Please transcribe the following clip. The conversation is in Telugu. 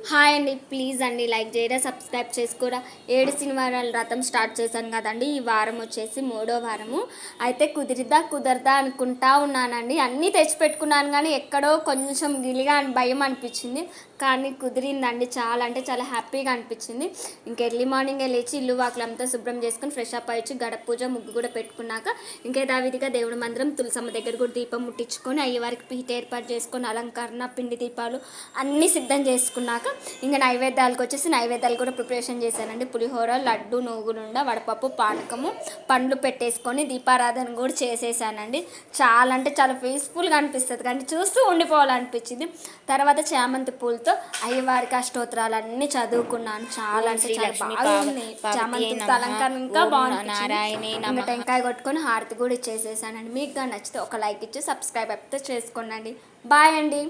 హాయ్ అండి, ప్లీజ్ అండి లైక్ చేయరా, సబ్స్క్రైబ్ చేసుకోరా. 7 శనివారాల వ్రతం స్టార్ట్ చేశాను కదండి. ఈ వారం వచ్చేసి 3వ వారము. అయితే కుదరదా అనుకుంటా ఉన్నానండి. అన్నీ తెచ్చిపెట్టుకున్నాను కానీ ఎక్కడో కొంచెం గిలిగా భయం అనిపించింది. కానీ కుదిరిందండి. చాలా అంటే చాలా హ్యాపీగా అనిపించింది. ఇంక ఎర్లీ మార్నింగే లేచి ఇల్లు వాకిలంతా శుభ్రం చేసుకుని ఫ్రెష్ అప్ అయ్యి గడప పూజ ముగ్గు కూడా పెట్టుకున్నాక ఇంకా యథావిధిగా దేవుడి మందిరం తులసమ్మ దగ్గర కూడా దీపం ముట్టించుకొని అయ్యేవారికి పీట ఏర్పాటు చేసుకొని అలంకరణ పిండి దీపాలు అన్నీ సిద్ధం చేసుకున్నాక ఇంకా నైవేద్యాలకు వచ్చేసి నైవేద్యాలు కూడా ప్రిపరేషన్ చేశానండి. పులిహోర, లడ్డు, నువ్వులుండ, వడపప్పు, పానకము, పండ్లు పెట్టేసుకొని దీపారాధన కూడా చేసేసానండి. చాలా అంటే చాలా పీస్ఫుల్గా అనిపిస్తుంది కానీ చూస్తూ ఉండిపోవాలనిపించింది. తర్వాత చామంతి పూలతో అయ్యవారికి అష్టోత్తరాలు అన్నీ చదువుకున్నాను. చాలా అంటే చాలా బాగుంది. చామంతి అలంకరణ ఇంకా బాగుంది. ఇంకా టెంకాయ కొట్టుకొని హారతి కూడా ఇచ్చేసేసానండి. మీకు కానీ నచ్చితే ఒక లైక్ ఇచ్చి సబ్స్క్రైబ్ అయితే చేసుకోండి. బాయ్ అండి.